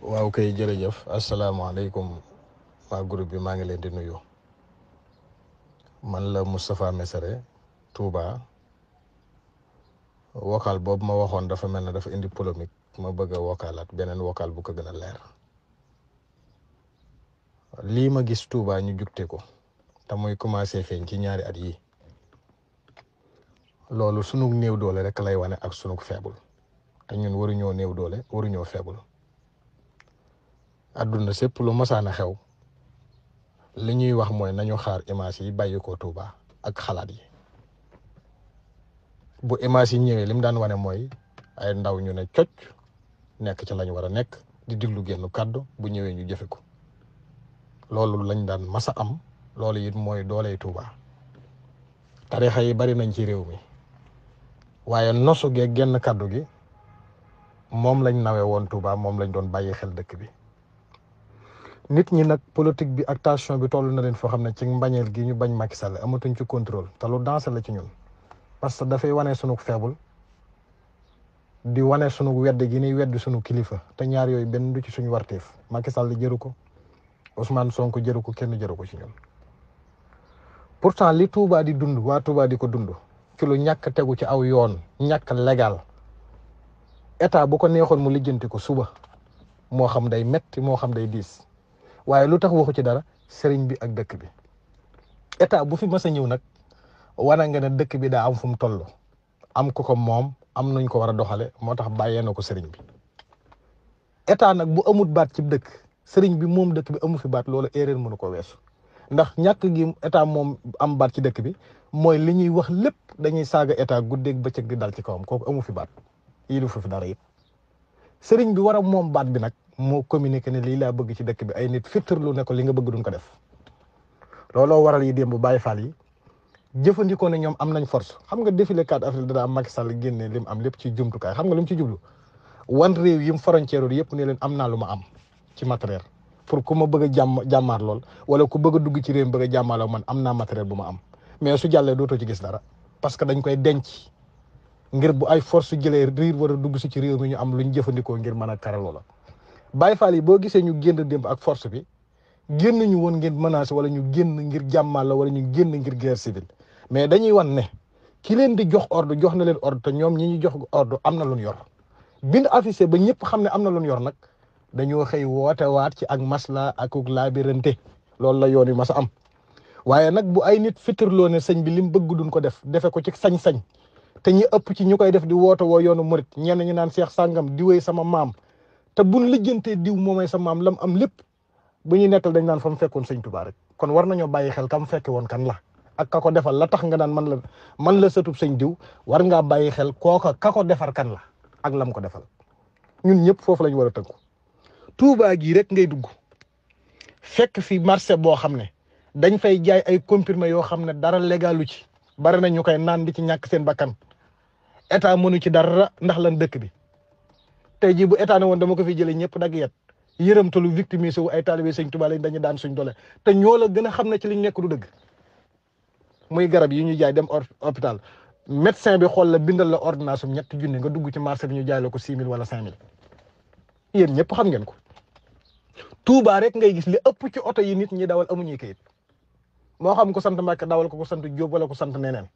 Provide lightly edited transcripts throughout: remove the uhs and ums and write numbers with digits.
waaw kay jërëjëf asalaamaaleykum waa groupe bi maa ngi leen di nuyu man la Moustapha Messere Touba vocal boobu ma waxoon dafa mel ne dafa indi polémique ma bëgg a vocalaat beneen vocal bu ko gën a leer lii ma gis Touba ñu jugte ko te muy commencé feeñ ci ñaari at yi loolu sunu néew doole rek lay wane ak sunu faible te ñun waruñoo néew doole waruñoo faible àdduna sépp lu masaan a xew li ñuy wax mooy nañu xaar image yi bàyyi ko Touba ak xalaat yi bu image yi ñëwee lim daan wane mooy ay ndaw ñu ne cocc nekk ci lañ war a nekk di diglu génn kàddu bu ñëwee ñu jëfe ko loolu lañ daan masa am loolu it mooy dooley Touba tarixa yi bari nañ ci réew mi waaye nosu gee genn kàddu gi moom lañ nawe woon Touba moom lañ doon bàyyi xel dëkk bi nit ñi nag politique bi ak tension bi toll na leen foo xam ne ci mbañeel gi ñu bañ Macky Sall amatuñ ci contrôle te lu dansé la ci ñun parce que dafay wane sunu faible di wane sunu wedd gi ni wedd sunu kilifa te ñaar yooyu benn du ci suñu warteef Macky Sall jëru ko Ousmane Sonko jëru ko kenn jëru ko ci ñun pourtant li Touba di dund waa Touba di ko dund ci lu ñàkk tegu ci aw yoon ñàkk légal état bu ko neexoon mu lijjanti ko suba moo xam day metti moo xam day diis waaye lu tax waxu ci dara sëriñ bi ak dëkk bi état bu fi mës a ñëw nag wana nga ne dëkk bi daa am fu mu toll am ko moom am nuñ ko war a doxale moo tax bàyyee na ko sëriñ bi état nag bu amut baat ci dëkk sëriñ bi moom dëkk bi amu fi baat loolu erreur mënu ko weesu ndax ñàkk gi état moom am baat ci dëkk bi mooy li ñuy wax lépp dañuy saaga état guddeeg bëccëg di dal ci kawam kooku amu fi baat yii lu fi dara it sëriñ bi war a moom baat bi nag moo communiqué ne lii laa bëgg ci dëkk bi ay nit fittarlu ne ko li nga bëgg duñ ko def looloo waral yi démb Baye Fall yi jëfandikoo ne ñoom am nañ force xam nga défilé 4 avril dana am Macky Sall génne lim am lépp ci jumtukaay xam nga lu mu ci jublu wan réew yim frontière yëpp ne leen am naa lu ma am ci matériel pour ku ma bëgg a jàmmaar lool wala ku bëgg a dugg ci réew mi bëgg a jàmmaarloo man am naa matériel bu ma am mais su jàllee dootoo ci gis dara parce que dañ koy denc ngir bu ay force jëlee riir war a dugg si ci réew mi ñu am luñ jëfandikoo ngir mën a karal loola Baye Fall yi boo gisee ñu génn démb ak force bi génn ñu woon ngir menacer wala ñu génn ngir jàmmal la wala ñu génn ngir guerre civile mais dañuy wan ne ki leen di jox ordre jox na leen ordre te ñoom ñi ñu jox ordre am na lu ñu yor bind affiché ba ñëpp xam ne am na lu ñu yor nag dañoo xëy woote waat ci ak masla ak laabirante loolu la yoon yi mas a am waaye nag bu ay nit fitirloo ne sëñ bi lim bëgg duñ ko def defe ko ci sañ-sañ te ñi ëpp ci ñu koy def di woote woo yoonu murit ñenn ñu naan seex sàngam di wéy sama maam te buñ lijjantee diw moomay sa maam lam am lépp bu ñuy nettal dañ naan fa mu fekkoon sëñ Tuubaa rek kon war nañoo bàyyi xel kam fekke woon kan la ak ka ko defal la tax nga naan man la sëtub sëñ diw war ngaa bàyyi xel kooka ka ko defar kan la ak lam ko defal ñun ñëpp foofu lañ war a tënku Tuubaa gii rek ngay dugg fekk fi marché boo xam ne dañ fay jaay ay comprimé yoo xam ne dara légalu ci bari na ñu koy naan di ci ñàkk seen bakkan état mënu ci dara ndax lan dëkk bi tey jii bu état ne woon dama ko fi jëlee ñëpp dagg yet yërëmtalu victime wu ay taalibe sëñ Tuubaa lañ dañu daan suñ doole te ñoo la gën a xam ne ci liñ nekk du dëgg muy garab yi ñu jaay dem hôpital médecin bi xool la bindal la ordonnance am ñetti junni nga dugg ci marché bi ñu jaay la ko 6 000 wala 5 000 yéen ñëpp xam ngeen ko Touba rek ngay gis li ëpp ci oto yi nit ñi dawal amuñuy kayit moo xam ko sant Mbàkke dawal ko sant Jóob wala ko sant neneen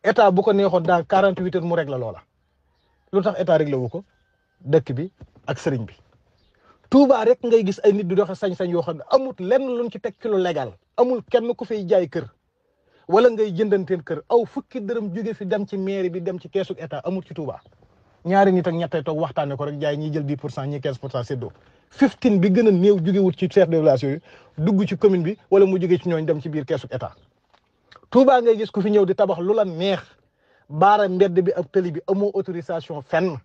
état bu ko neexoon dans 48 heures mu rek la loola lu tax état réglé wu ko dëkk bi ak sëriñ bi Touba rek ngay gis ay nit di doxe sañ-sañ yoo xam ne amul lenn luñ ci teg ci lu légal amul kenn ku fay jaay kër wala ngay jëndanteen kër aw fukki dërëm jóge fi dem ci mairie bi dem ci keesu état amul ci Touba ñaari nit ak ñettay toog waxtaane ko rek jaay ñiy jël 10% ñi 15% séddoo 15 bi gën a néew jóge wut ci chef de village yooyu dugg ci commune bi wala mu jóge ci ñooñ dem ci biir keesu état Touba ngay gis ku fi ñëw di tabax lu la neex baara mbedd bi ak tëli bi amoo autorisation fenn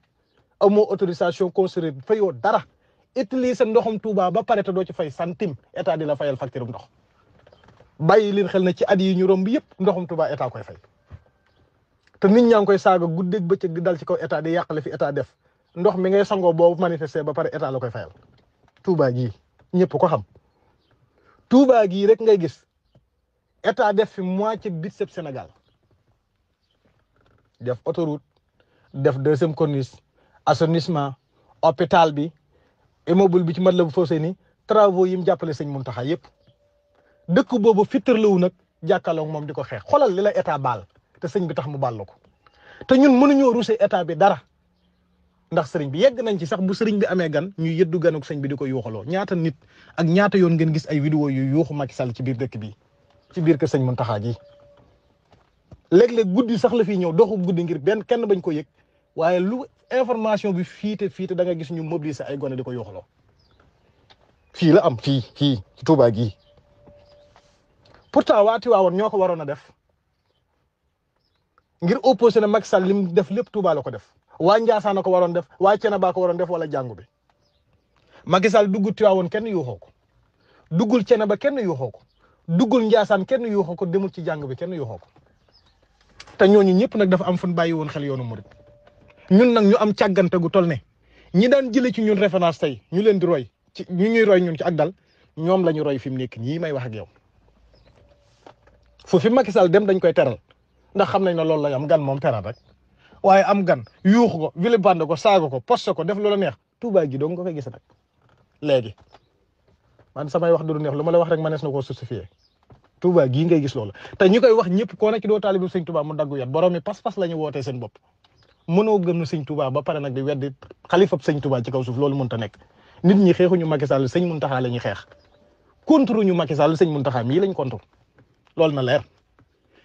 amoo autorisation construire fayoo dara utiliser ndoxum Touba ba pare te doo ci fay centime état di la fayal facture ndox bàyyi leen xel na ci at yi ñu romb yëpp ndoxum Touba état koy fay te nit ñaa ngi koy saaga guddeeg bëccëg di dal ci kaw état di yàqale fi état def ndox mi ngay sangoo boobu manifester ba pare état la koy fayal Touba gii ñëpp ko xam Touba gii rek ngay gis état def fi moitié budget Sénégal def autoroute def deuxième corniche assainissement hôpital bi immeuble bi ci Matlaboul Fawzayni travaux yi mu jàppale sëñ Mountakha yëpp dëkk boobu fittarlawu nag jàkkaarloog moom di ko xeex xoolal li la état baal te sëñ bi tax mu baal la ko te ñun mënuñoo rusé état bi dara ndax sëriñ bi yegg nañ ci sax bu sëriñ bi amee gan ñu yëddu ganuk sëñ bi di ko yuuxaloo ñaata nit ak ñaata yoon ngeen gis ay vidéo yu yuuxu Macky Sall ci biir dëkk bi ci biir kër sëñ Mountakha gi léeg-léeg guddi sax la fiy ñëw doxu guddi ngir benn kenn bañ ko yëg waaye lu information bi fiite da nga gis ñu mobiliser ay gone di ko yuuxaloo fii la am fii ci Touba gii pourtant waa Tiwaawoon ñoo ko waroon a def ngir opposé na Macky Sall lim def lépp Touba la ko def waa Ndiassane ko waroon def waa Thiénaba ko waroon def wala jàngu bi Macky Sall duggul Tiwaawoon kenn yuuxoo ko duggul Thiénaba kenn yuuxoo ko duggul Ndiassane kenn yuuxoo ko demul ci jàng bi kenn yuuxoo ko te ñooñu ñëpp nag dafa am fu ñu bàyyi woon xel yoonu murid ñun nag ñu am càggante gu toll ne ñi daan jëlee ci ñun référence tey ñu leen di roy ci ñu ñuy roy ñun ci ak dal ñoom la ñu roy fi mu nekk ñii may wax ak yow fu fi Macky Sall dem dañ koy teral ndax xam nañ ne loolu la am gan moom teral rek waaye am gan yuuxu ko vilipande ko saaga ko poste ko def loola neex Touba gi dong nga koy gis nag léegi man samay wax du neex lu ma la wax rek manees na koo justifier Touba gii ngay gis loolu te ñi koy wax ñëpp koo nekk doo taalibu sëñ Touba mu daggu yat borom mi pas-pas la ñu wootee seen bopp mënoo gëm sëñ Touba ba pare nag di weddi xalifab sëñ Touba ci kaw suuf loolu mënta nekk nit ñi xeexuñu Macky Sall sëñ Mountakha la ñuy xeex contre ñu Macky Sall sëñ Mountakha mii lañ contre loolu na leer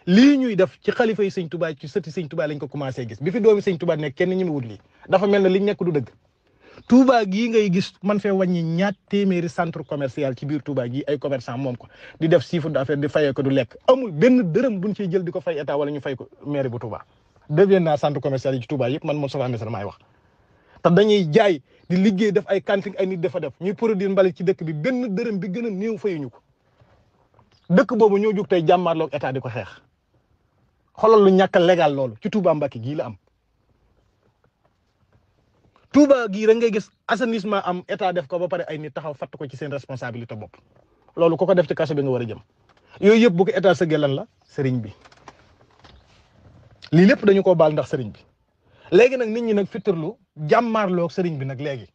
lii ñuy def ci xalifa yi sëñ Touba ci sëti sëñ Touba lañ ko commencé gis bi fi doomi sëñ Touba nekk kenn ñi mu wut lii dafa mel ne liñ nekk du dëgg Touba gii ngay gis man fee wàññi ñaat téeméeri centre commercial ci biir Touba gii ay commerçant moom ko di def chiffre d'affaires di fayee ko du lekk amul benn dërëm buñ ciy jël di ko fay état wala ñu fay ko mairie bu Touba devient naa centre commercial yi ci Touba yëpp man moom Moustapha Mbissane maay wax te dañuy jaay di liggéey def ay cantine ay nit dafa def ñuy produire mbalit ci dëkk bi benn dërëm bi gën a néew fayuñu ko dëkk boobu ñoo jóg tey jàmmaarloog état di ko xeex xoolal lu ñàkk a légal loolu ci Touba Mbacké gii la am Touba gii rek ngay gis assainissement am état def ko ba pare ay nit taxaw fatt ko ci seen responsabilité bopp loolu ku ko def ci kaso bi nga war a jëm yooyu yëpp bu ko état sëggee lan la sëriñ bi lii lépp dañu koo baal ndax sëriñ bi léegi nag nit ñi nag fittirlu jàmmaarloog sëriñ bi nag léegi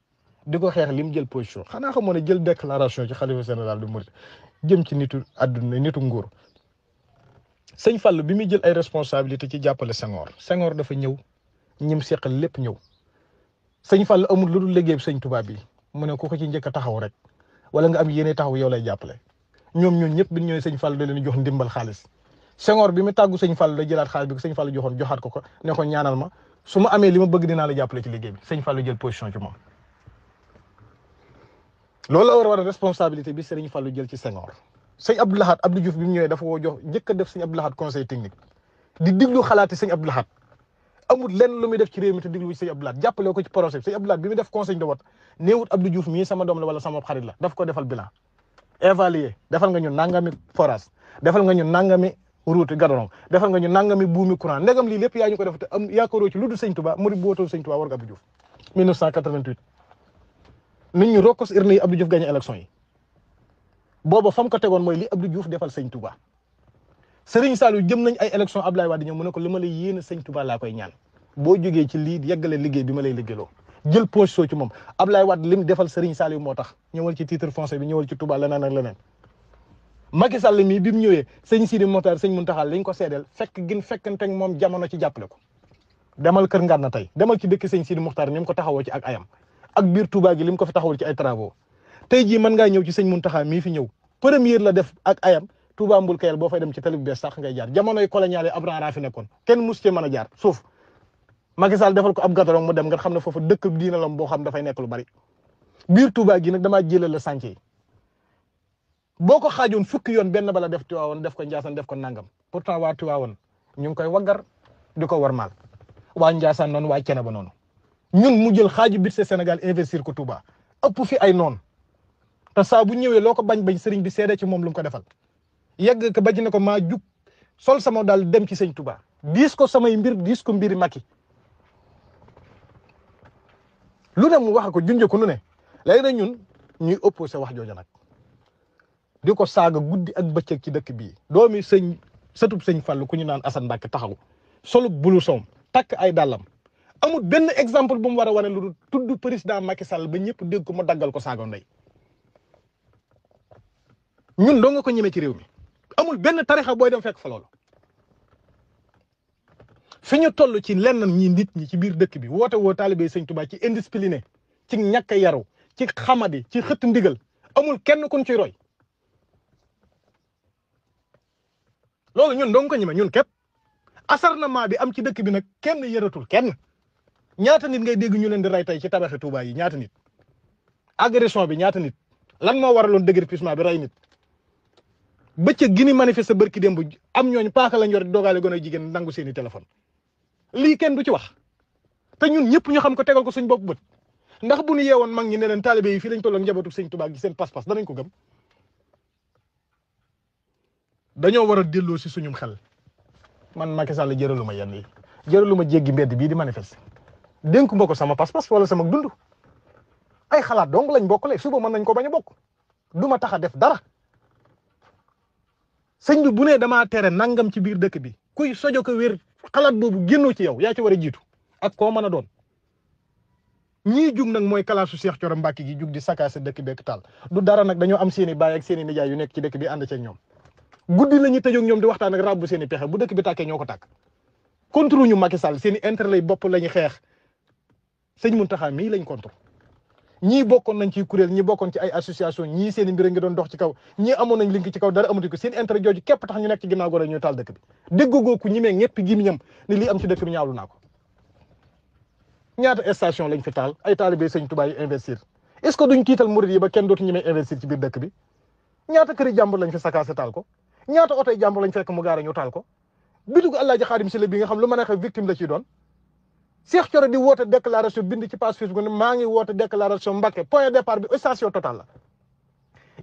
di ko xeex lim jël position xanaa xamoo ne jël déclaration ci xalifa général du Mouride jëm ci nitu àdduna nitu nguur sëñ Fall bi muy jël ay responsabilité ci jàppale Senghor dafa ñëw ñim seqal lépp ñëw sëñ Fall amul lu dul liggéey sëñ Touba bi mu ne ku ko ci njëkk a taxaw rek wala nga am yéene taxaw yow lay jàppale ñoom ñun ñëpp bi ñëwee sëñ Fall da leen jox ndimbal xaalis Senghor bi mu tàggu sëñ Fall da jëlaat xaalis bi sëñ Fall joxoon joxaat ko ne ko ñaanal ma su ma amee li ma bëgg dinaa la jàppale ci liggéey bi sëñ Fall jël position ci moom loolu la war a responsabilité bi sëriñ Fall jël ci Senghor sëñ Abdou Lahad Abdou Diouf bi mu ñëwee dafa woo jox njëkk a def sëñ Abdou Lahad conseil technique di diglu xalaati sëñ Abdou Lahad amul lenn lu muy def ci réew mi te diglu ci sëñ Abdou Lahad jàppale ko ci projet bi sëñ Abdou Lahad bi mu def conseil de vote néewut Abdou Diouf mii sama doom la wala sama xarit la daf ko defal bilan évaluer defal nga ñu nangami forage defal nga ñu nangami route gadorong defal nga ñu nangami buumi courant ndegam lii lépp yaa ñu ko def te am yaakaaroo ci lu dul sëñ Touba murid bu wootoo sëñ Touba war nga Abdou Diouf 1988 nit ñu rokkos urne yi Abdou Diouf gagné élection yi booba fam ko tegoon mooy li Abdou Diouf defal sëñ Touba Serigne Saliou jëm nañ ay élection Ablaye Wade ñëw mu ne ko li ma lay yéene sëñ Touba laa koy ñaan boo jógee ci lii yeggale liggéey bi ma lay liggéeyloo jël position ci moom Ablaye Wade lim defal Serigne Saliou moo tax ñëwal ci titre foncier bi ñëwal ci Touba leneen ak leneen Macky Sall mii bi mu ñëwee sëñ Sidi Mokhtar sëñ Mountakha liñ ko seedeel fekk gin fekkante ak moom jamono ci jàppale ko demal kër Ngana tey demal ci dëkk sëñ Sidi Mokhtar ni mu ko taxawoo ci ak ayam ak biir Touba gi lim ko fi taxawul ci ay travaux tey jii mën ngaa ñëw ci sëñ Mountakha mii fi ñëw première la def ak ayam Touba Mbul Kayel boo fay dem ci tali bu bees sax ngay jaar jamonoy colonial yi Abraham fi nekkoon kenn mus cee mën a jaar suuf Macky Sall defal ko ab gàttaloo mu dem nga xam ne foofu dëkk diina lam boo xam dafay nekk lu bari biir Touba gi nag damaa jëlal la sànce yi boo ko xaajoon fukki yoon benn bala def Tiwaawoon def ko Ndiassane def ko nangam pourtant waa Tiwaawoon ñu ngi koy waggar di ko warmaal waa Ndiassane noonu waa Thiénaba noonu ñun mu jël xaaju budget Sénégal investir ko Touba ëpp fi ay noonu te saa bu ñëwee loo ko bañ sëriñ bi seede ci moom lu mu ko defal yegg ko bañ ne ko maa jug sol sama daal dem ci sëñ Touba diis ko samay mbir diis ko mbiri Macky lu ne mu wax ko junjee ko nu ne léegi nag ñun ñuy opposé wax jooja nag di ko saaga guddi ak bëccëg ci dëkk bii doomi sëñ sëtub sëñ Fall ku ñu naan Assane Mbacke taxaw solub bulu soom takk ay dàllam amul benn exemple bu mu war a wane lu tudd président Macky Sall ba ñëpp dégg ko mu daggal ko saago ndey ñun doo nga ko ñemee ci réew mi amul benn tarixa booy dem fekk fa loolu fi ñu toll ci lenn ñi nit ñi ci biir dëkk bi woote woo taalibe Sëñ Tuubaa ci indiscipliné ci ñàkk a yaru ci xamadi ci xëtt ndigal amul kenn kun ciy roy loolu ñun doo nga ko ñemee ñun képp acharnement bi am ci dëkk bi nag kenn yëratul kenn ñaata nit ngay dégg ñu leen di rey tey ci tabaxi Touba yi ñaata nit agression bi ñaata nit lan moo waraloon déguerpissement bi rey nit bëccëg gi ni manifester barki démb am ñooñu paaka lañ yor di dogaale gone jigéen nangu seeni téléphone lii kenn du ci wax te ñun ñëpp ñu xam ko tegal ko suñ bopp bët ndax bu ñu yeewoon mag ñi ne leen taalibe yi fii lañ tolloon njabootu Sëñ Touba gi seen pas-pas danañ ko gëm dañoo war a delloo si suñum xel man Macky Sall jëralu ma yenn yi jëralu ma jéggi mbedd bii di manifester dénku ma ko sama pas-pas wala sama dund ay xalaat dong lañ bokkale suba mën nañ ko bañ a bokk du ma tax a def dara sëñ bi bu ne damaa tere nangam ci biir dëkk bi kuy sojo ko wér xalaat boobu génnoo ci yow yaa ci war a jiitu ak koo mën a doon ñii jug nag mooy kalaasu Cheikh Thioro Mbacké gi jug di sakaase dëkk bekk taal du dara nag dañoo am seeni baay ak seeni nijaay yu nekk ci dëkk bi ànd ceeg ñoom guddi la ñuy tëjoog ñoom di waxtaan ak rabbu seeni pexe bu dëkk bi tàkkee ñoo ko tàkk contre ñu Macky Sall seeni intérêt lay bopp la ñu xeex sëñ Mountakha mii lañ contre ñii bokkoon nañ ci kuréel ñii bokkoon ci ay association ñii seen i mbir nga doon dox ci kaw ñii amoon nañ link ci kaw dara amatu ko seen intérêt jooju képp tax ñu nekk ci ginnaaw gore ñuy taal dëkk bi déggoo ku ñi mee ñëpp gi ñam ni lii am ci dëkk bi ñaawlu naa ko ñaata station lañ fi taal ay taalibe Sëñ Tuubaa yi investir est-ce que duñ tiital murid yi ba kenn dootu ñemee investir ci biir dëkk bi ñaata këri jàmbur lañ fi sakaase taal ko ñaata oto yi jàmbur lañ fekk mu gaara ñu taal ko bitigu Alaaji Xaadim Sylla bi nga xam lu mën a xew victime la ciy doon Cheikh Thioro di woote déclaration bind ci page Facebook ne maa ngi woote déclaration Mbacké point de départ bi station Total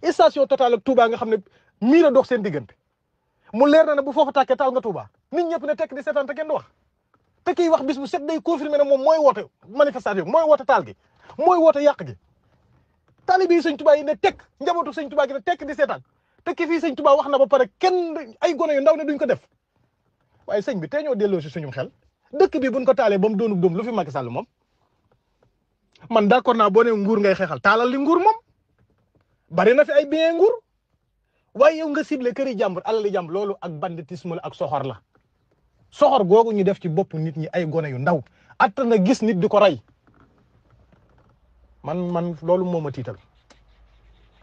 la station Total ak Touba nga xam ne miir a dox seen diggante mu leer na ne bu foofu tàkkee taal nga Touba nit ñëpp ne tekk di seetaan te kenn du wax te kiy wax bis bu set day confirmer ne moom mooy woote manifestation mooy woote taal gi mooy woote yàq gi taalibe yi Sëñ Touba yi ne tekk njabootu Sëñ Touba gi ne tekk di seetaan te ki fii Sëñ Touba wax na ba pare kenn ay gone yu ndaw ne duñ ko def waaye sëñ bi tey ñoo delloo si suñu xel dëkk bi buñ ko taalee ba mu doonu dóom lu fi Macky Sall moom man d'accord naa boo ne nguur ngay xeexal taalal li nguur moom bari na fi ay bien nguur waaye yow nga ciblé këri jàmbur alali jàmbur loolu ak banditisme la ak soxor la soxor googu ñu def ci bopp nit ñi ay gone yu ndaw atta na gis nit di ko rey man loolu moo ma tiital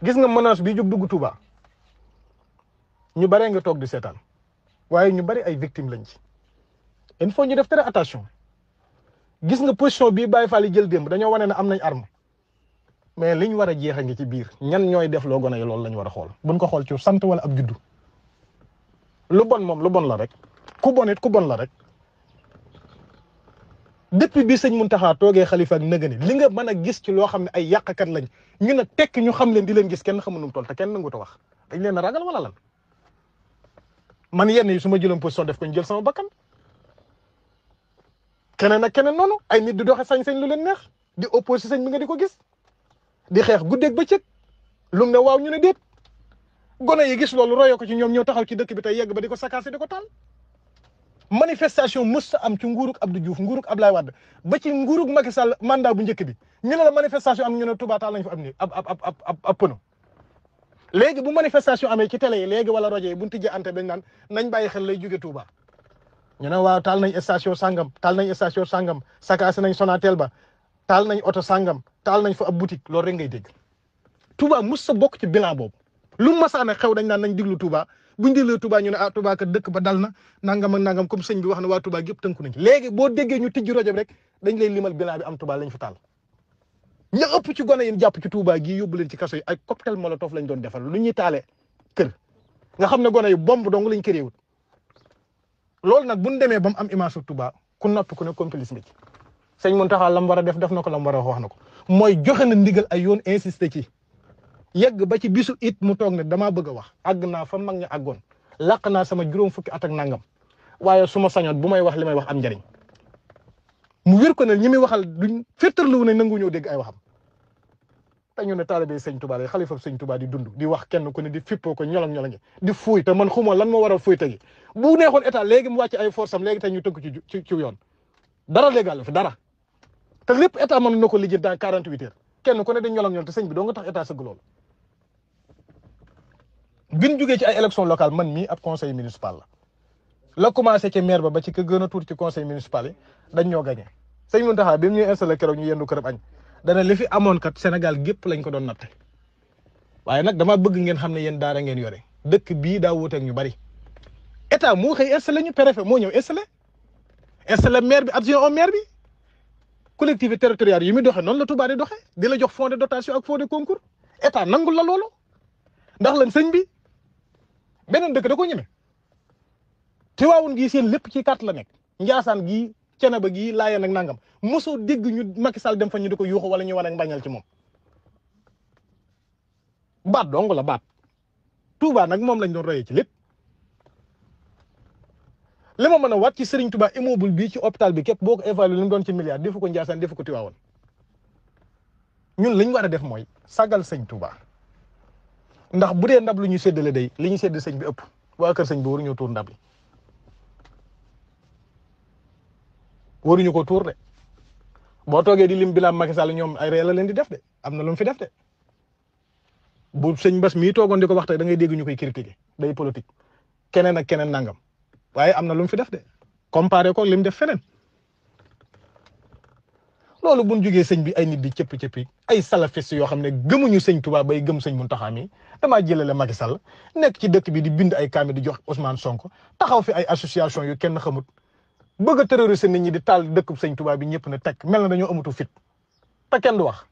gis nga menace bi jóg dugg Touba ñu baree nga toog di seetaan waaye ñu bari ay victimes lañ ci il faut ñu def très attention gis nga position bii Baye Fall yi jël démb dañoo wane ne am nañ arme mais liñ war a jeex a ngi ci biir ñan ñooy def loo gone yi loolu lañ war a xool buñ ko xool ci sant wala ab juddu lu bon moom lu bon la rek ku bon it ku bon la rek depuis bi sëñ Mountakha toogee xalifa ak nëgëni li nga mën a gis ci loo xam ne ay yàqkat lañ ñu ne tekk ñu xam leen di leen gis kenn xamu nu mu toll te kenn nangu ta wax dañ leen a ragal wala lan man yenn yi su ma jëloon position def ko ñu jël sama bakkan keneen ak keneen noonu ay nit di doxe sañ-sañ lu leen neex di opposé sañ bi nga di ko gis di xeex guddeeg bëccëg lum ne waaw ñu ne déet gone yi gis loolu royo ko ci ñoom ñëw taxaw ci dëkk bi tey yegg ba di ko sakaase di ko taal manifestation mës a am ci nguurug Abdou Diouf nguurug Abdoulaye Wade ba ci nguurug Macky Sall mandat bu njëkk bi ñu ne la manifestation am ñu ne Touba taal nañ fa am ni ab pëno léegi bu manifestation amee ci télé yi léegi wala rajo yi buñ tijjee ante dañ naan nañ bàyyi xel lay jóge Touba ñu ne waaw taal nañ station sangam taal nañ station sangam sakaase nañ Sonatel ba taal nañ oto sangam taal nañ fa ab boutique loolu rek ngay dégg Touba mus sa bokk ci bilan boobu lu masaana xew dañ naan nañ diglu Touba buñ diglu Touba ñu ne ah Touba kat dëkk ba dal na nangam ak nangam comme sëñ bi wax ne waa Touba gépp tënku nañ ci léegi boo déggee ñu tijji rajo bi rek dañ lay limal bilan bi am Touba lañ fa taal ña ëpp ci gone yi jàpp ci Touba gii yóbbu leen ci kaso yi ay cocktail molotov lañ doon defal lu ñuy taale kër nga xam ne gone yu bomb dong lañ këreewut loolu nag buñ demee ba mu am image su Touba ku nopp ku ne complice nga ci sëñ Mountakha lam war a def na ko lam war a wax na ko mooy joxe na ndigal ay yoon insisté ci yegg ba ci bisu it mu toog ne damaa bëgg a wax àgg naa fa mag ña àggoon làq naa sama juróom fukki at ak nangam waaye su ma sañoon bu may wax li may wax am njariñ mu wér ko ne ñi muy waxal duñ féttarlu ne nangu ñëw dégg ay waxam te ñu ne taalibe sëñ Touba la xalifa sëñ Touba di dund di wax kenn ku ne di fippoo ko ñolong-ñolonge di fuuy te man xuma lan moo waral fuuy tegi bu neexoon état léegi mu wàcc ay force am léegi tey ñu tënk ci yoon dara légal la fi dara te lépp état mën na ko lijjanti dans 48 heures kenn ku ne dañ ñolong ñol te sëñ bi doo nga tax état sëgg loolu. biñ jugee ci ay élection locale man mii ab conseil municipal la commencé ci maire ba ci ka gën a tuuti ci conseil municipal yi dañ ñoo gagné sëñ Mountakha bi mu ñuy installé keroog ñu yendu kërëm añ dana li fi amoon kat Sénégal gépp lañ ko doon natte waaye nag dama bëgg ngeen xam ne yéen daara ngeen yore dëkk bii daa wuuteeg ñu bari état moo xëy installé ñu préfet moo ñëw installé maire bi adjoint au maire bi collectivité territoriale yi muy doxee noonu la Touba di doxee di la jox fonds de dotation ak fonds de concours état nangul la loolu ndax lan sëñ bi beneen dëkk da ko ñeme Tivaouane gii seen lépp ci carte la nekk Njaasaan gii Cenaba gii Laayeen ak nangam mosoo dégg ñu Macky Sall dem fa ñu di ko yuuxu wala ñu wane mbañal ci moom baat dong la baat Touba nag moom lañ doon royee ci lépp li ma mën a waat ci Serigne Touba immeuble bii ci hôpital bi képp boo ko évalué li mu doon ci milliard defu ko Njaasaan defu ko Tivaouane ñun li ñu war a def mooy sagal sëñ Touba ndax bu dee ndab lu ñu séddale day li ñu sédd sëñ bi ëpp waa kër sëñ bi waruñoo tuur ndab li waruñu ko tuur de boo toogee di lim bilaam Macky Sall ñoom ay ree la leen di def de am na lu mu fi def de bu sëñ Bass mii toogoon di ko wax tey da ngay dégg ñu koy critiquer day politique keneen ak keneen nangam waaye am na lu mu fi def de comparé ko lim def feneen loolu bu ñu jugee sëñ bi ay nit di cëpp-cëppi ay salafiste yoo xam ne gëmuñu sëñ Touba bay gëm sëñ Mountakha mi damaa jëlale Macky Sall nekk ci dëkk bi di bind ay kaami di jox Ousmane Sonko taxaw fi ay association yu kenn xamut bëgg a terroriser nit ñi di taal dëkk sëñ Touba bi ñëpp ne tekk mel na dañoo amatu fit te kenn du wax